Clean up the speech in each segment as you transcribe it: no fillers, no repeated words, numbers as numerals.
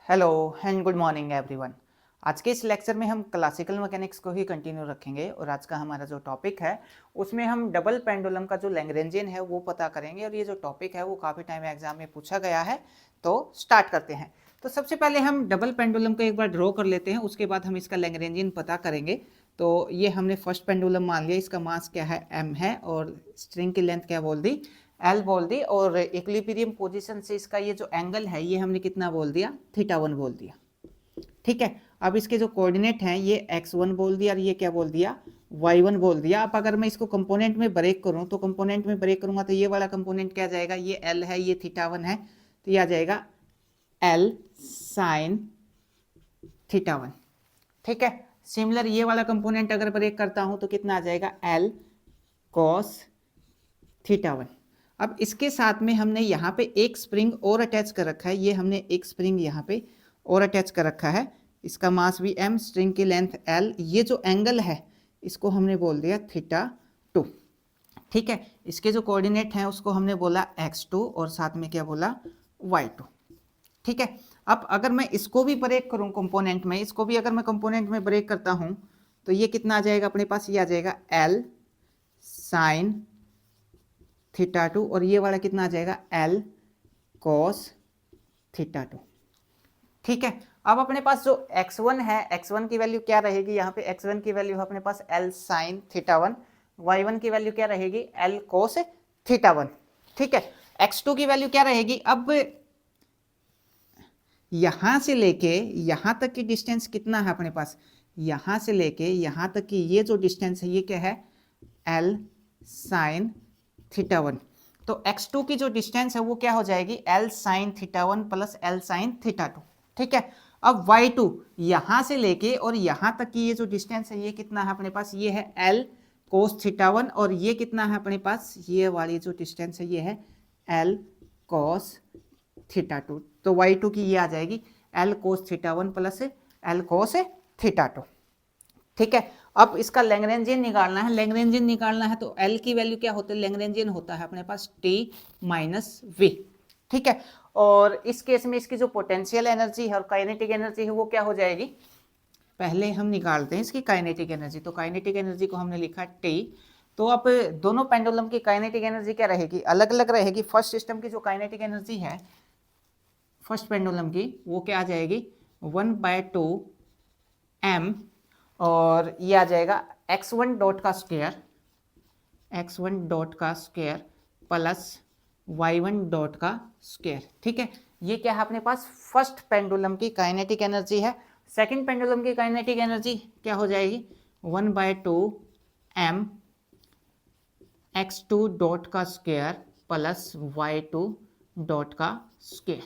Hello and good morning everyone. आज के इस लेक्चर में हम क्लासिकल मैकेनिक्स को ही कंटिन्यू रखेंगे और आज का हमारा जो टॉपिक है उसमें हम डबल पेंडुलम का जो लैग्रेंजियन है वो पता करेंगे और ये जो टॉपिक है वो काफ़ी टाइम एग्जाम में पूछा गया है। तो स्टार्ट करते हैं। तो सबसे पहले हम डबल पेंडुलम को एक बार ड्रॉ कर लेते हैं, उसके बाद हम इसका लैग्रेंजियन पता करेंगे। तो ये हमने फर्स्ट पेंडुलम मान लिया, इसका मास क्या है m है और स्ट्रिंग की लेंथ क्या बोल दी L बोल दी और इक्विलिब्रियम पोजीशन से इसका ये जो एंगल है ये हमने कितना बोल दिया θ1 बोल दिया। ठीक है, अब इसके जो कोऑर्डिनेट हैं ये x1 बोल दिया और ये क्या बोल दिया y1 बोल दिया। अब अगर मैं इसको कंपोनेंट में ब्रेक करूं तो कंपोनेंट में ब्रेक करूंगा तो ये वाला कंपोनेंट क्या जाएगा, ये L है ये θ1 है तो ये आ जाएगा L sin θ1। ठीक है, सिमिलर ये वाला कंपोनेंट अगर ब्रेक करता हूं तो कितना आ जाएगा L cos θ1। अब इसके साथ में हमने यहाँ पे एक स्प्रिंग और अटैच कर रखा है, ये हमने एक स्प्रिंग यहाँ पे और अटैच कर रखा है, इसका मास भी m, स्ट्रिंग की लेंथ l, ये जो एंगल है इसको हमने बोल दिया θ2। ठीक है, इसके जो कोऑर्डिनेट हैं उसको हमने बोला x2 और साथ में क्या बोला y2। ठीक है, अब अगर मैं इसको भी ब्रेक करूं कंपोनेंट में, इसको भी अगर मैं कंपोनेंट में ब्रेक करता हूं तो ये कितना आ जाएगा अपने पास, ये आ जाएगा L sin θ2 और ये वाला कितना आ जाएगा L cos θ2। ठीक है, अब अपने पास जो x1 है, x1 की वैल्यू क्या रहेगी, यहाँ पे x1 की वैल्यू है अपने पास L sin θ1, y1 की वैल्यू क्या रहेगी L cos θ1। ठीक है, x2 की वैल्यू क्या रहेगी, अब यहां से लेके यहां तक की डिस्टेंस कितना है अपने पास, यहां से लेके यहां तक की ये जो डिस्टेंस है ये क्या है L sin θ1। तो x2 की जो डिस्टेंस है वो क्या हो जाएगी L sin θ1 plus L sin θ2। ठीक है, अब y2 यहां से लेके और यहां तक की ये जो डिस्टेंस है ये कितना है अपने पास, ये है L cos θ1 और ये कितना है अपने पास, ये वाली जो डिस्टेंस है ये है L cos θ2। तो y2 की ये आ जाएगी L cos θ1 plus L cos θ2। ठीक है, अब इसका लैग्रेंजियन निकालना है, लैग्रेंजियन निकालना है तो L की वैल्यू क्या होती है, लैग्रेंजियन होता है अपने पास T माइनस V। ठीक है, और इस केस में इसकी जो पोटेंशियल एनर्जी है और काइनेटिक एनर्जी है वो क्या हो जाएगी, पहले हम निकालते हैं इसकी काइनेटिक एनर्जी। तो काइनेटिक एनर्जी को हमने लिखा T। तो अब दोनों पेंडुलम की काइनेटिक एनर्जी क्या रहेगी, अलग अलग रहेगी। फर्स्ट सिस्टम की जो काइनेटिक एनर्जी है फर्स्ट पेंडुलम की वो क्या आ जाएगी 1/2 m और ये आ जाएगा x1 डॉट का स्क्वायर, x1 डॉट का स्क्वायर प्लस y1 डॉट का स्क्वायर। ठीक है, ये क्या है अपने पास फर्स्ट पेंडुलम की काइनेटिक एनर्जी है। सेकंड पेंडुलम की काइनेटिक एनर्जी क्या हो जाएगी 1/2 m x2 डॉट का स्क्वायर प्लस y2 डॉट का स्क्वायर।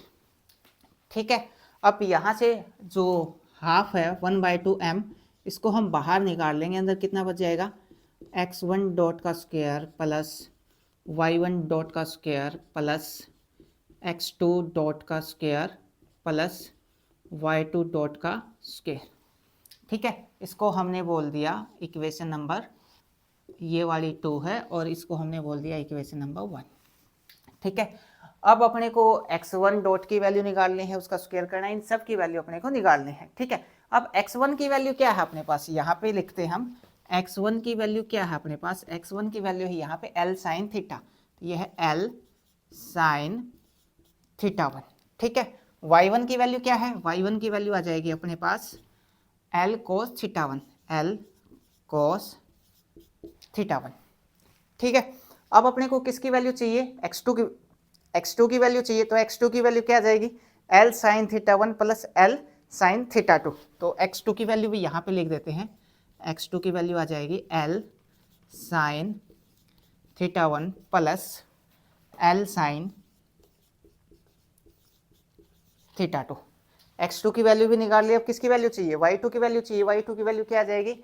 ठीक है, अब यहाँ से जो हाफ है 1/2 m इसको हम बाहर निकाल लेंगे, अंदर कितना बच जाएगा x1 डॉट का स्क्वायर प्लस y1 डॉट का स्क्वायर प्लस x2 डॉट का स्क्वायर प्लस y2 डॉट का स्क्वायर। ठीक है, इसको हमने बोल दिया इक्वेशन नंबर, ये वाली 2 है और इसको हमने बोल दिया इक्वेशन नंबर 1। ठीक है, अब अपने को x1 डॉट की वैल्यू निकालनी है, उसका स्क्वायर करना है, इन सब की वैल्यू अपने को निकालनी है। ठीक है, अब x1 की वैल्यू क्या है अपने पास, यहाँ पे लिखते हैं हम x1 की वैल्यू क्या है अपने पास, x1 की वैल्यू है यहाँ पे L sin थीटा, तो ये है L sin θ1। ठीक है, y1 की वैल्यू क्या है, y1 की वैल्यू आ जाएगी अपने पास L cos θ1, L cos θ1। ठीक है, अब अपने को किसकी वैल्यू चाहिए, x2 की वैल्यू चाहिए। तो x2 की वैल्यू क्या आ जाएगी L sin θ1 plus L sin θ2। तो x2 की वैल्यू भी यहाँ पे लिख देते हैं, x2 की वैल्यू आ जाएगी L sin θ1 plus L sin θ2। x2 की वैल्यू भी निकाल ली, अब किसकी वैल्यू चाहिए, y2 की वैल्यू चाहिए। y2 की वैल्यू क्या आ जाएगी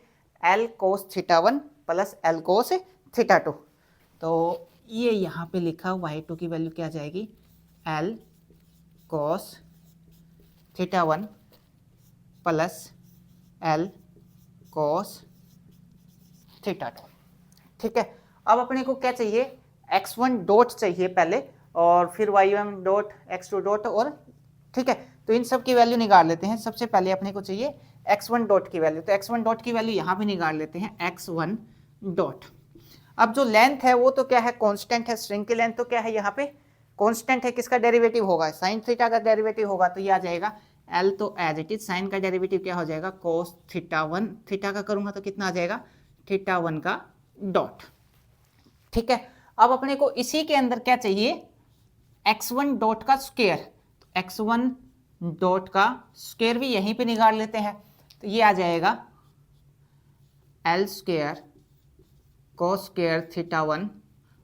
L cos θ1 plus L cos θ2। तो ये यहाँ पे लिखा y2 की वैल्यू क्या आ जाएगी L cos θ1 plus L cos θ2। ठीक है, अब अपने को क्या चाहिए x1 डॉट चाहिए पहले और फिर y1 डॉट x2 डॉट और ठीक है, तो इन सब की वैल्यू निकाल लेते हैं। सबसे पहले अपने को चाहिए x1 डॉट की वैल्यू, तो x1 डॉट की वैल्यू यहाँ पे निकाल लेते हैं x1 डॉट। अब जो लेंथ है वो तो क्या है, कांस्टेंट है, स्ट्रिंग की लेंथ तो क्या है यहाँ पे कांस्टेंट है, किसका डेरिवेटिव होगा, साइन थीटा का डेरिवेटिव होगा, तो ये आ जाएगा L, तो एज इट इज साइन का डेरिवेटिव क्या हो जाएगा cos थीटा 1, थीटा का करूंगा तो कितना आ जाएगा थीटा 1 का डॉट। ठीक है, अब अपने को इसी के अंदर क्या चाहिए x1 डॉट का स्क्वायर, तो x1 डॉट का स्क्वायर भी यहीं पे निकाल लेते हैं, तो ये आ जाएगा L square cos square theta 1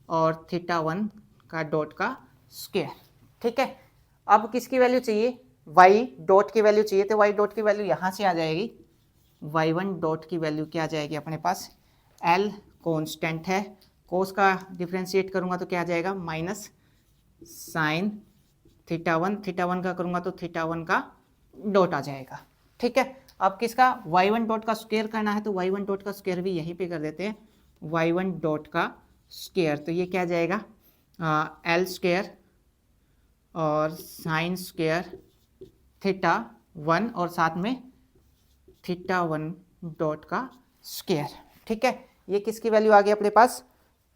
और थीटा 1 का डॉट का स्क्वायर। ठीक है, अब किसकी वैल्यू चाहिए, y डॉट की वैल्यू चाहिए, तो y डॉट की वैल्यू यहां से आ जाएगी, y1 डॉट की वैल्यू क्या आ जाएगी अपने पास, L कांस्टेंट है, cos का डिफ्रेंशिएट करूंगा तो क्या आ जाएगा माइनस साइन थीटा 1 का करूंगा तो थीटा 1 का डॉट आ जाएगा। ठीक है, अब किसका y1 डॉट का स्क्वायर करना है, तो y1 डॉट का स्क्वायर भी यहीं पे कर देते हैं, y1 डॉट का स्क्वायर, तो ये क्या आ जाएगा L स्क्वायर और साइन स्क्वायर थीटा 1 और साथ में थीटा 1 डॉट का स्क्वायर। ठीक है, ये किसकी वैल्यू आ गई अपने पास,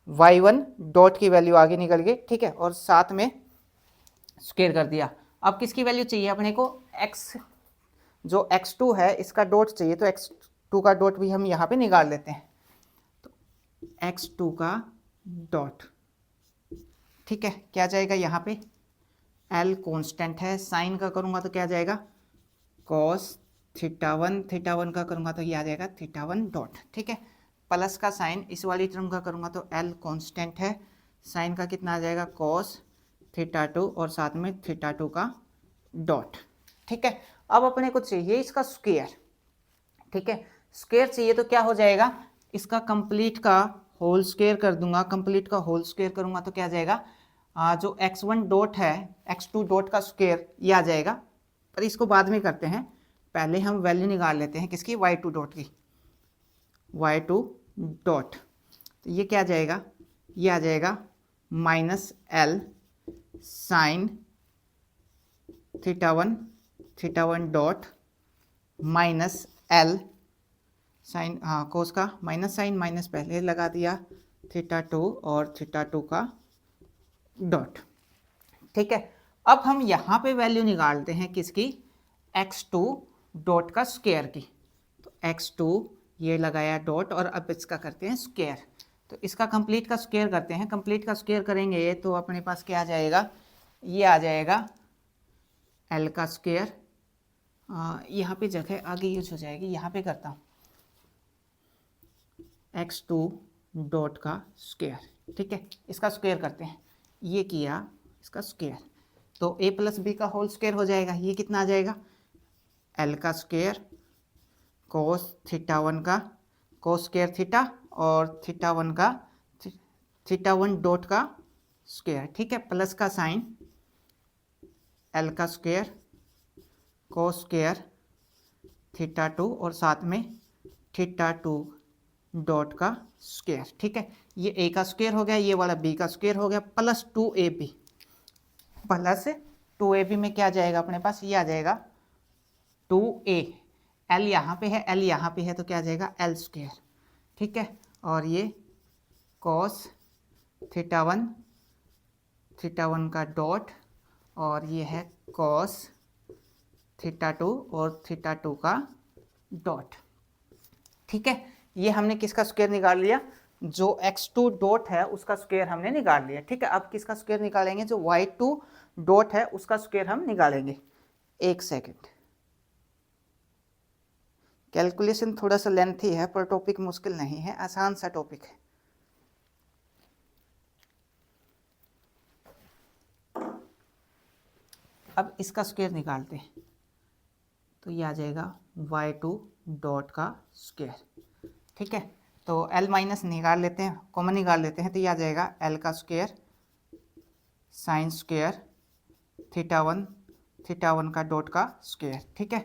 y1 डॉट की वैल्यू आगे निकल गई। ठीक है, और साथ में स्क्वायर कर दिया। अब किसकी वैल्यू चाहिए अपने को, x जो x2 है इसका डॉट चाहिए, तो x2 का डॉट भी हम यहाँ पे निकाल लेते हैं, तो x2 का डॉट। ठीक है, क्या जाएगा यहाँ पे L कांस्टेंट है, साइन का करूँगा तो क्या जाएगा cos थीटा 1 का करूँगा तो ये आ जाएगा थीटा 1 डॉट। ठीक है, प्लस का साइन इस वाली टर्म का करूँगा तो L कांस्टेंट है, साइन का कितना आ जाएगा cos थीटा 2 और साथ में थीटा 2 का डॉट। ठीक है, अब अपने को चाहिए इसका स्क्वायर। ठीक है, स्क्वायर चाहिए तो क्या हो जाएगा, इसका कंप्लीट का होल स्क्वायर कर दूंगा, कंप्लीट का होल स्क्वायर करूंगा तो क्या आ जाएगा जो x1 डॉट है x2 डॉट का स्क्वायर ये आ जाएगा, पर इसको बाद में करते हैं, पहले हम वैल्यू निकाल लेते हैं किसकी y2 डॉट की, y2 डॉट, तो ये क्या आ जाएगा, ये आ जाएगा minus L sine theta 1 dot minus L sine cos का माइनस साइन माइनस पहले लगा दिया थीटा 2 और थीटा 2 का डॉट। ठीक है, अब हम यहाँ पे वैल्यू निकालते हैं किसकी x2 डॉट का स्क्वायर की, तो x2 ये लगाया डॉट और अब इसका करते हैं स्क्वायर, तो इसका कंप्लीट का स्क्वायर करते हैं, कंप्लीट का स्क्वायर करेंगे तो अपने पास क्या आ जाएगा, ये आ जाएगा L का स्क्वायर, यहाँ पे जगह आगे यूज हो जाएगी, यहाँ पे करता हूँ x2 डॉट का स्क्वायर। ठीक है, इसका स्क्वायर करते हैं, ये किया इसका स्क्वायर, तो a प्लस बी का होल स्क्वायर हो जाएगा, ये कितना आ जाएगा L का स्क्वायर cos थीटा 1 का cos स्क्वायर थीटा और थीटा 1 का थीटा 1 डॉट का स्क्वायर। ठीक है, प्लस का साइन L का स्क्वायर cos स्क्वायर थीटा 2 और साथ में थीटा 2 डॉट का स्क्वायर। ठीक है, ये a का स्क्वायर हो गया, ये वाला b का स्क्वायर हो गया, प्लस 2ab, प्लस 2ab में क्या जाएगा अपने पास, ये आ जाएगा 2a, l यहाँ पे है l यहाँ पे है तो क्या आ जाएगा l स्क्वायर। ठीक है, और ये cos थीटा 1 का डॉट और ये है cos थीटा 2 और थीटा 2 का डॉट। ठीक है, ये हमने किसका स्क्वायर निकाल लिया, जो x2 डॉट है उसका स्क्वायर हमने निकाल लिया। ठीक है, अब किसका स्क्वायर निकालेंगे, जो y2 डॉट है उसका स्क्वायर हम निकालेंगे। एक सेकंड, कैलकुलेशन थोड़ा सा लेंथी है पर टॉपिक मुश्किल नहीं है, आसान सा टॉपिक है। अब इसका स्क्वायर निकालते हैं, तो ये आ जाएगा y2 डॉट का स्क्वायर। ठीक है, तो L माइनस निकाल लेते हैं, कॉमन निकाल लेते हैं, तो ये आ जाएगा L का स्क्वायर साइन स्क्वायर थीटा 1 का डॉट का स्क्वायर। ठीक है,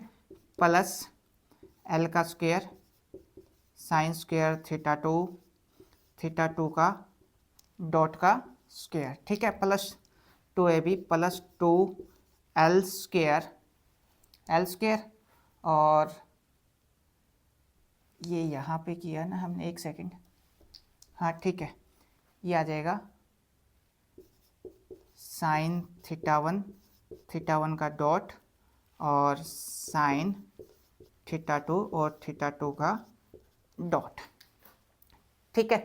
प्लस L का स्क्वायर साइन स्क्वायर थीटा 2 का डॉट का स्क्वायर। ठीक है, plus 2ab plus 2 L square और ये यहाँ पे किया ना हमने, एक सेकंड, हाँ ठीक है, ये आ जाएगा साइन थीटा वन का डॉट और साइन थीटा टू और थीटा टू का डॉट। ठीक है,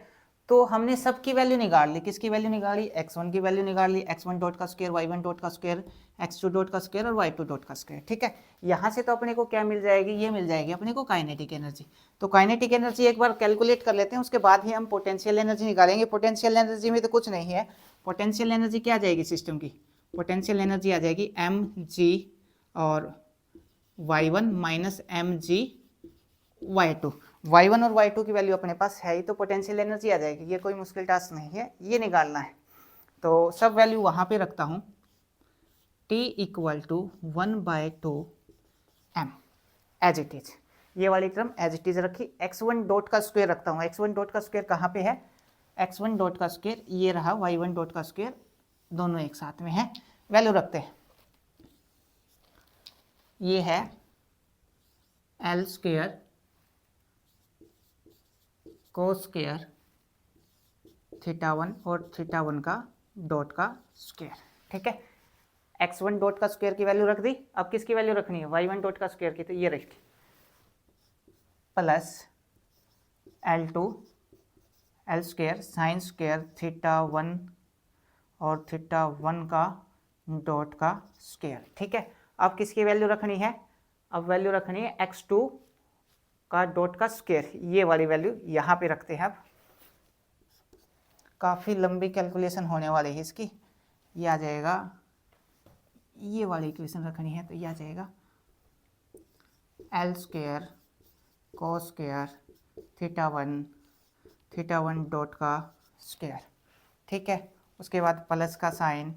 तो हमने सबकी वैल्यू निकाल ली। किसकी वैल्यू निकाली? x1 की वैल्यू निकाल ली, x1 डॉट का स्क्वायर, y1 डॉट का स्क्वायर, x2 डॉट का स्क्वायर और y2 डॉट का स्क्वायर। ठीक है, यहाँ से तो अपने को क्या मिल जाएगी? ये मिल जाएगी अपने को काइनेटिक एनर्जी। तो काइनेटिक एनर्जी एक बार कैलकुलेट कर लेते हैं, उसके बाद ही हम पोटेंशियल एनर्जी निकालेंगे। पोटेंशियल एनर्जी में तो कुछ नहीं है। पोटेंशियल एनर्जी क्या आ जाएगी सिस्टम की? पोटेंशियल एनर्जी आ जाएगी mg और y1 minus mg y2। y1 और y2 की वैल्यू अपने पास है ही, तो पोटेंशियल एनर्जी आ जाएगी। ये कोई मुश्किल टास्क नहीं है, ये निकालना है। तो सब वैल्यू वहाँ पे रखता हूँ, t equal to 1/2 m as it is. ये वाली टर्म एज इट इज रखी। x1 डॉट का स्क्वायर रखता हूँ। x1 डॉट का स्क्वायर कहाँ पे है? x1 डॉट का स्क्वायर ये रहा, y1 डॉट का स्क्वायर, दोनों एक साथ में है। वैल्यू रखते हैं, ये है L square cos square theta one और थीटा वन का डॉट का स्क्वायर। ठीक है, x1 डॉट का स्क्वायर की वैल्यू रख दी। अब किसकी वैल्यू रखनी है? y1 डॉट का स्क्वायर की, तो ये रखी plus L2 L square sine square theta one और थीटा वन का डॉट का स्क्वायर। ठीक है, अब किसकी वैल्यू रखनी है? अब वैल्यू रखनी है x2 का डॉट का स्क्वायर, ये वाली वैल्यू यहाँ पे रखते हैं। अब काफ़ी लंबी कैलकुलेशन होने वाली है इसकी। ये आ जाएगा, ये वाली इक्वेशन रखनी है, तो ये आ जाएगा L square cos square theta one dot का स्क्वायर। ठीक है, उसके बाद प्लस का sine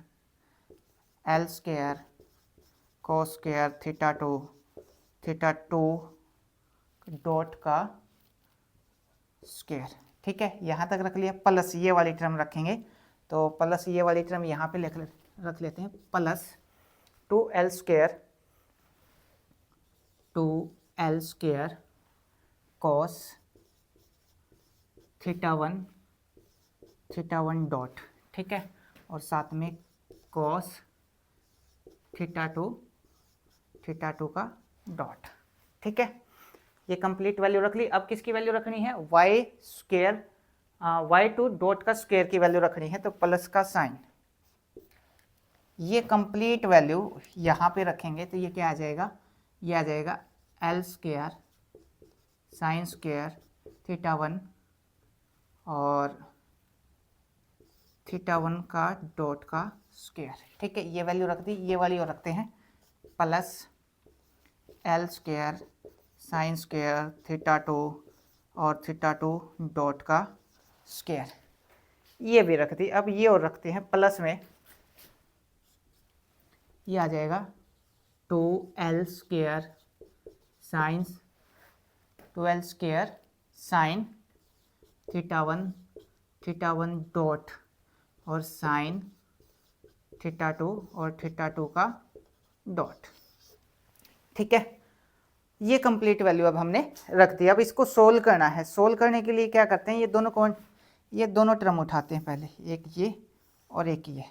L square cos square theta two dot का स्क्वायर। ठीक है, यहाँ तक रख लिया। प्लस ये वाली टर्म रखेंगे, तो प्लस ये वाली टर्म यहाँ पे रख लेते हैं, plus 2l square cos theta one dot. ठीक है, और साथ में कॉस थीटा टू का डॉट। ठीक है, ये कंप्लीट वैल्यू रख ली। अब किसकी वैल्यू रखनी है? y2 डॉट का स्क्वायर की वैल्यू रखनी है, तो प्लस का साइन, ये कंप्लीट वैल्यू यहाँ पे रखेंगे, तो ये क्या आ जाएगा? ये आ जाएगा L square sine square theta one और थीटा वन का डॉट का स्क्वायर। ठीक है, ये वैल्यू रख दी। ये वाली और रखते हैं, plus L square sine square theta two और थीटा टू डॉट का स्क्वायर, ये भी रख दी। अब ये और रखते हैं प्लस में, ये आ जाएगा 2l square sine theta one dot और साइन थीटा टू का डॉट। ठीक है, ये कंप्लीट वैल्यू अब हमने रख दी। अब इसको सोल्व करना है। सोल्व करने के लिए क्या करते हैं? ये दोनों टर्म उठाते हैं पहले, एक ये और एक ये।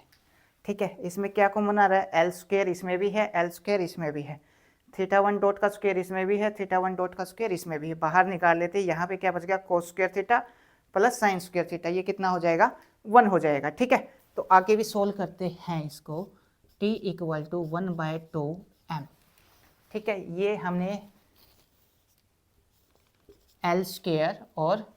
ठीक है, इसमें क्या कॉमन आ रहा है? एल स्क्वायर इसमें भी है, एल स्क्वायर इसमें भी है, थीटा वन डॉट का स्क्वायर इसमें भी है, थीटा वन डॉट का स्क्वायर इसमें भी है। बाहर निकाल लेते हैं। यहाँ पे क्या बच गया? कोस square theta plus sign square theta, ये कितना हो जाएगा? 1 हो जाएगा। ठीक है, तो आगे भी सोल्व करते हैं इसको। t equal to 1/2 m। ठीक है, ये हमने एल स्क्वायर और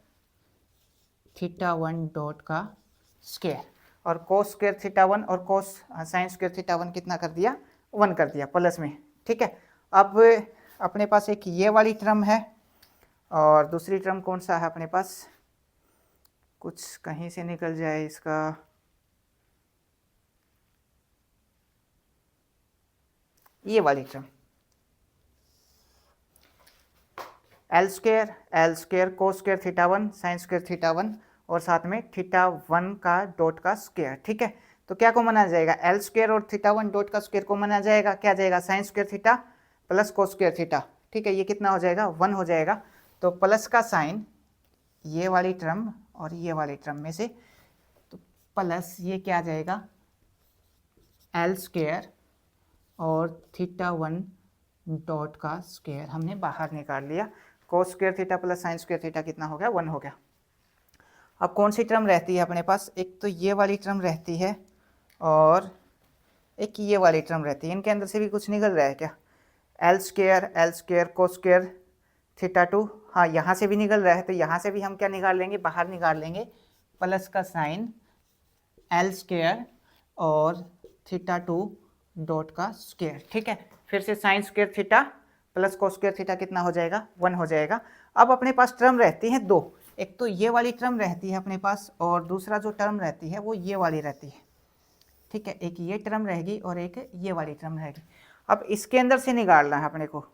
थीटा वन डॉट का स्क्वायर और कोस स्क्वायर थीटा वन और cos sine square theta one कितना कर दिया? 1 कर दिया प्लस में। ठीक है, अब अपने पास एक ये वाली टर्म है और दूसरी टर्म कौन सा है अपने पास? कुछ कहीं से निकल जाए इसका, ये वाली term L square cos square theta one sign square theta one और साथ में थीटा वन का डॉट का स्क्वायर। ठीक है, तो क्या कॉमन आ जाएगा, एल स्क्वायर और थीटा वन डॉट का स्क्वायर कॉमन आ जाएगा, क्या जाएगा sign square theta plus cos square theta, ठीक है, ये कितना हो जाएगा 1 हो जाएगा। तो प्लस का साइन ये वाली टर्म और ये वाली टर्म में से, तो प्लस ये क्या आ जाएगा एल स्क्वायर और थीटा वन डॉट का स्क्वायर हमने बाहर निकाल लिया, कोस square theta plus sign square theta कितना हो गया 1 हो गया। अब कौन सी टर्म रहती है अपने पास, एक तो ये वाली टर्म रहती है और एक ये वाली टर्म रहती है, इनके अंदर से भी कुछ निकल रहा है क्या, L square cos square theta to, हाँ यहाँ से भी निकल रहा है, तो यहाँ से भी हम क्या निकाल लेंगे, बाहर निकाल लेंगे प्लस का साइन एल स्क्वायर और थीटा टू डॉट का स्क्वायर, ठीक है, फिर से sign square theta plus cos square theta कितना हो जाएगा 1 हो जाएगा। अब अपने पास टर्म रहती हैं दो, एक तो ये वाली टर्म रहती है अपने पास और दूसरा जो टर्म रहती है वो ये वाली रहती है, ठीक है, एक ये टर्म रहेगी और एक ये वाली टर्म रहेगी। अब इसके अंदर से निकालना है अपने को,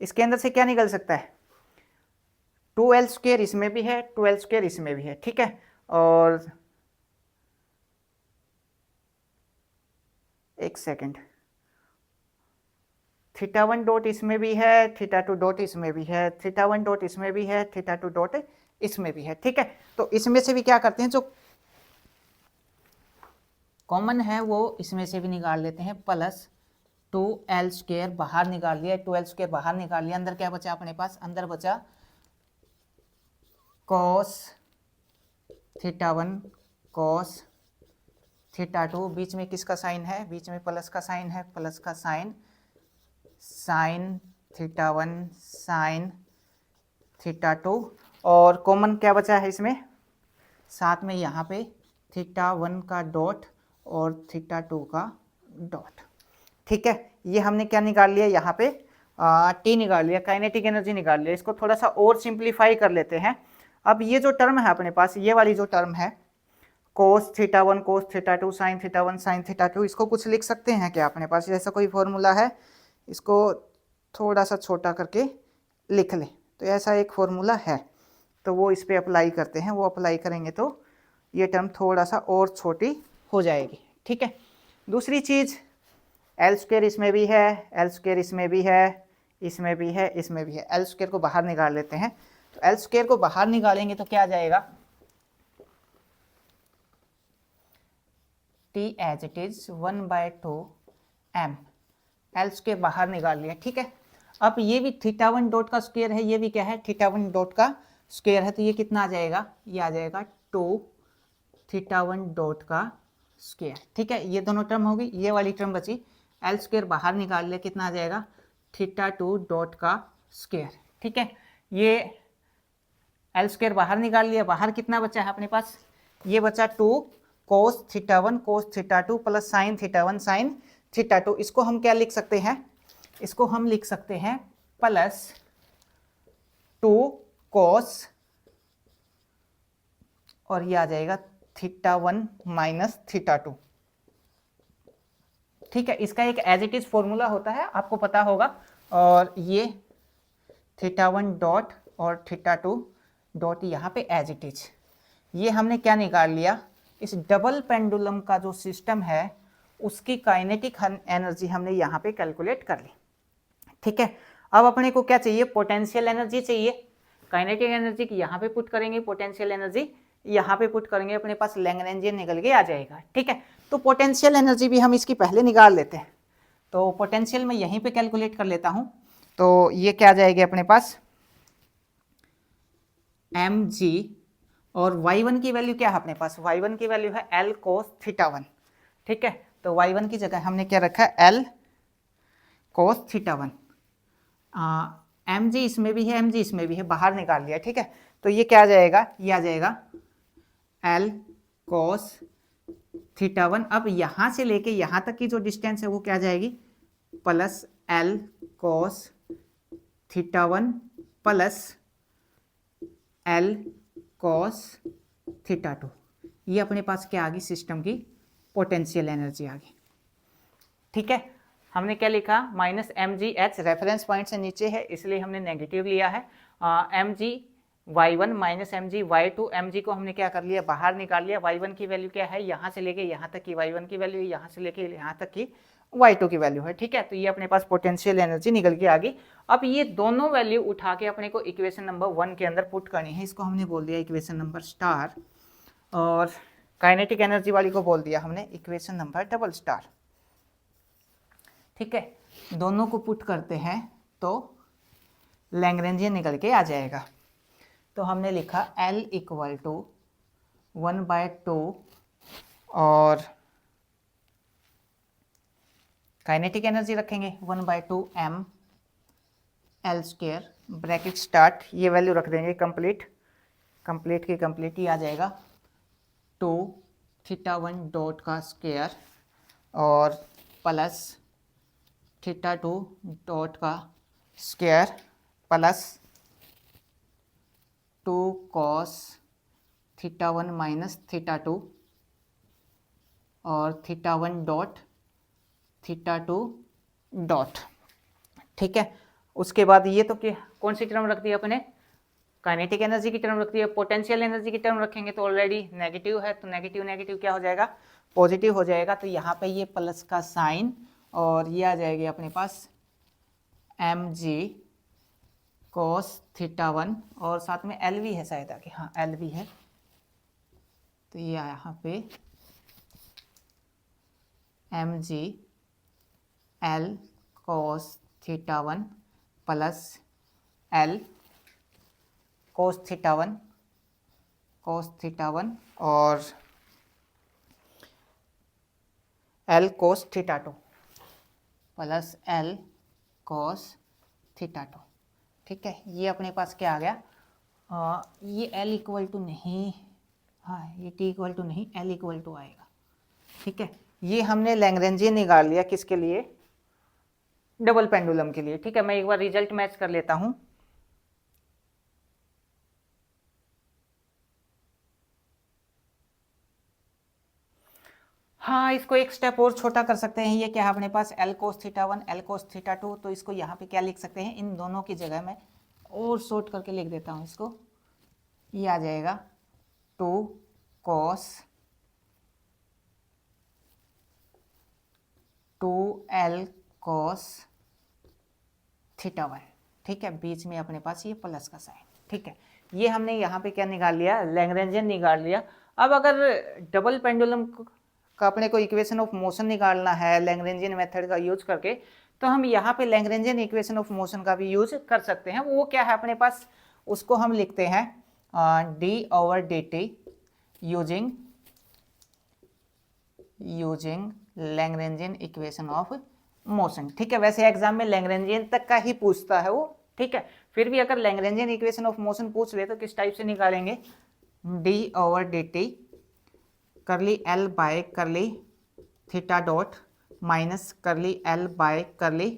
इसके अंदर से क्या निकल सकता है, 2l स्क्वायर इसमें भी है 2l स्क्वायर इसमें भी है, ठीक है, और एक सेकेंड, थीटा वन डॉट इसमें भी है थीटा टू डॉट इसमें भी है, थीटा वन डॉट इसमें भी है थीटा टू डॉट इसमें भी है, ठीक है। तो इसमें से भी क्या करते हैं, जो कॉमन है वो इसमें से भी निकाल लेते हैं, प्लस 2l स्क्वायर बाहर निकाल लिया, 2l स्क्वायर बाहर निकाल लिया, अंदर क्या बचा अपने पास, अंदर बचा cos theta one cos theta two, बीच में किसका साइन है, बीच में प्लस का साइन है, प्लस का sine sine theta one sine theta two, और कॉमन क्या बचा है इसमें, साथ में यहाँ पे थीटा वन का डॉट और थीटा टू का डॉट, ठीक है। ये हमने क्या निकाल लिया यहाँ पे टी निकाल लिया, काइनेटिक एनर्जी निकाल लिया। इसको थोड़ा सा और सिंप्लीफाई कर लेते हैं। अब ये जो टर्म है अपने पास, ये वाली जो टर्म है cos theta one cos theta two sign theta one sine theta to, इसको कुछ लिख सकते हैं क्या अपने पास, जैसा कोई फॉर्मूला है, इसको थोड़ा सा छोटा करके लिख लें, तो ऐसा एक फॉर्मूला है, तो वो इस पे अप्लाई करते हैं, वो अप्लाई करेंगे तो ये टर्म थोड़ा सा और छोटी हो जाएगी, ठीक है। दूसरी चीज़ एल स्क्वायर इसमें भी है, एल स्क्वायर इसमें भी है, इसमें भी है, इसमें भी है, एल स्क्वायर को बाहर निकाल लेते हैं। तो एल स्क्वायर को बाहर निकालेंगे तो क्या आ जाएगा, T as it is 1/2 m, L square बाहर निकाल लिया, ठीक है। अब ये भी थीटा वन डॉट का स्क्वायर है, ये भी क्या है थीटा वन डॉट का स्क्वायर है, तो ये कितना आ जाएगा, ये आ जाएगा 2 थीटा वन डॉट का स्क्वायर, ठीक है। ये दोनों टर्म होगी, ये वाली टर्म बची, एल स्क्वायर बाहर निकाल लिया, कितना आ जाएगा थीटा टू डॉट का स्क्वायर, ठीक है। ये एल स्क्वायर बाहर निकाल लिया, बाहर कितना बचा है अपने पास, ये बचा 2 cos theta one cos theta two plus sign theta one sine theta to. इसको हम क्या लिख सकते हैं, इसको हम लिख सकते हैं प्लस 2 कोस, और ये आ जाएगा theta one minus theta two, ठीक है। इसका एक एज इट इज फॉर्मूला होता है, आपको पता होगा, और ये थीटा वन डॉट और थीटा टू डॉट यहाँ पे एज इट इज। ये हमने क्या निकाल लिया, इस डबल पेंडुलम का जो सिस्टम है उसकी काइनेटिक एनर्जी हमने यहाँ पे कैलकुलेट कर ली, ठीक है। अब अपने को क्या चाहिए, पोटेंशियल एनर्जी चाहिए। काइनेटिक एनर्जी की यहाँ पे पुट करेंगे, पोटेंशियल एनर्जी यहाँ पे पुट करेंगे, अपने पास लैग्रेंजियन निकल के आ जाएगा, ठीक है। तो पोटेंशियल एनर्जी भी हम इसकी पहले निकाल लेते हैं, तो पोटेंशियल मैं यहीं पे कैलकुलेट कर लेता हूँ। तो ये क्या आ जाएगी अपने पास mg, और y1 की वैल्यू क्या है अपने पास, y1 की वैल्यू है l cos थीटा वन, ठीक है। तो y1 की जगह हमने क्या रखा है l cos theta one, mg इसमें भी है mg इसमें भी है, बाहर निकाल लिया, ठीक है। तो ये क्या आ जाएगा, ये आ जाएगा l cos थीटा वन। अब यहाँ से लेके यहाँ तक की जो डिस्टेंस है वो क्या आ जाएगी, plus l cos theta one plus l cos theta two. ये अपने पास क्या आ गई, सिस्टम की पोटेंशियल एनर्जी आ गई, ठीक है। हमने क्या लिखा, माइनस mgh, रेफरेंस पॉइंट से नीचे है इसलिए हमने नेगेटिव लिया है, mg y1 minus M G, y2 M G को हमने क्या कर लिया, बाहर निकाल लिया। y1 की वैल्यू क्या है, यहाँ से लेके यहाँ तक की y1 की वैल्यू, यहाँ से लेके यहाँ तक की y2 की वैल्यू है, ठीक है। तो ये अपने पास पोटेंशियल एनर्जी निकल के आ गई। अब ये दोनों वैल्यू उठा के अपने को इक्वेशन नंबर 1 के अंदर पुट करनी है। इसको हमने बोल दिया इक्वेशन नंबर स्टार, और काइनेटिक एनर्जी वाली को बोल दिया हमने इक्वेशन नंबर डबल स्टार, ठीक है। दोनों को पुट करते हैं तो लैग्रेंजियन निकल के आ जाएगा। तो हमने लिखा L इक्वल टू 1/2 और काइनेटिक एनर्जी रखेंगे 1/2 m L square, bracket start, ये वैल्यू रख देंगे कंप्लीट की कंप्लीट ही आ जाएगा 2 θ1 डॉट का स्क्वायर और प्लस θ2 डॉट का स्क्वायर प्लस 2 cos θ1 माइनस θ2 और θ1 डॉट θ2 डॉट, ठीक है। उसके बाद ये तो कौन सी टर्म रख दी अपने, काइनेटिक एनर्जी की टर्म रख दी है। पोटेंशियल एनर्जी की टर्म रखेंगे तो ऑलरेडी नेगेटिव है, तो नेगेटिव नेगेटिव क्या हो जाएगा, पॉजिटिव हो जाएगा। तो यहाँ पे ये प्लस का साइन और ये आ जाएगी अपने पास एम जी cos θ1 और साथ में एल भी है शायद आगे, हाँ एल भी है। तो ये यहाँ पे M G L cos θ1 plus L cos θ1 और L cos θ2 plus L cos θ2, ठीक है। ये अपने पास क्या आ गया, ये L इक्वल टू नहीं, हाँ ये T इक्वल टू नहीं, L इक्वल टू आएगा, ठीक है। ये हमने लैग्रेंजियन निकाल लिया, किसके लिए, डबल पेंडुलम के लिए, ठीक है। मैं एक बार रिजल्ट मैच कर लेता हूं। हाँ, इसको एक स्टेप और छोटा कर सकते हैं। ये क्या है अपने पास L cos θ1 L cos θ2, तो इसको यहाँ पे क्या लिख सकते हैं, इन दोनों की जगह मैं और शॉर्ट करके लिख देता हूँ इसको। ये आ जाएगा 2 cos 2L cos θ1, ठीक है। बीच में अपने पास ये प्लस का साइन, ठीक है। ये हमने यहाँ पे क्या निकाल लिया, लैग्रेंजियन निकाल लिया। अब अगर डबल पेंडुलम का अपने को इक्वेशन ऑफ मोशन निकालना है लैग्रेंजियन मेथड का यूज करके, तो हम यहाँ पे लैग्रेंजियन इक्वेशन ऑफ मोशन का भी यूज कर सकते हैं। वो क्या है अपने पास, उसको हम लिखते हैं d/dt using Lagrangian equation of motion, ठीक है। वैसे एग्जाम में लैग्रेंजियन तक का ही पूछता है वो, ठीक है। फिर भी अगर लैग्रेंजियन इक्वेशन ऑफ मोशन पूछ ले तो किस टाइप से निकालेंगे, d/dt curly L by curly theta dot minus curly L by curly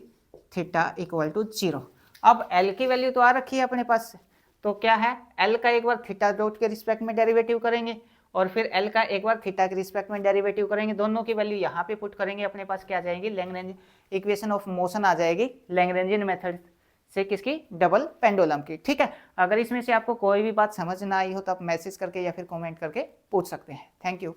theta equal to 0। अब L की वैल्यू तो आ रखी है अपने पास, तो क्या है, L का एक बार थीटा डॉट के रिस्पेक्ट में डेरिवेटिव करेंगे और फिर L का एक बार थीटा के रिस्पेक्ट में डेरिवेटिव करेंगे। दोनों की वैल्यू यहाँ पे पुट करेंगे, अपने पास क्या आ जाएगी, लैग्रेंजियन इक्वेशन ऑफ मोशन आ जाएगी लैग्रेंजियन मेथड से, किसकी, डबल पेंडुलम की, ठीक है। अगर इसमें से आपको कोई भी बात समझ ना आई हो तो आप मैसेज करके या फिर कमेंट करके पूछ सकते हैं। Thank you.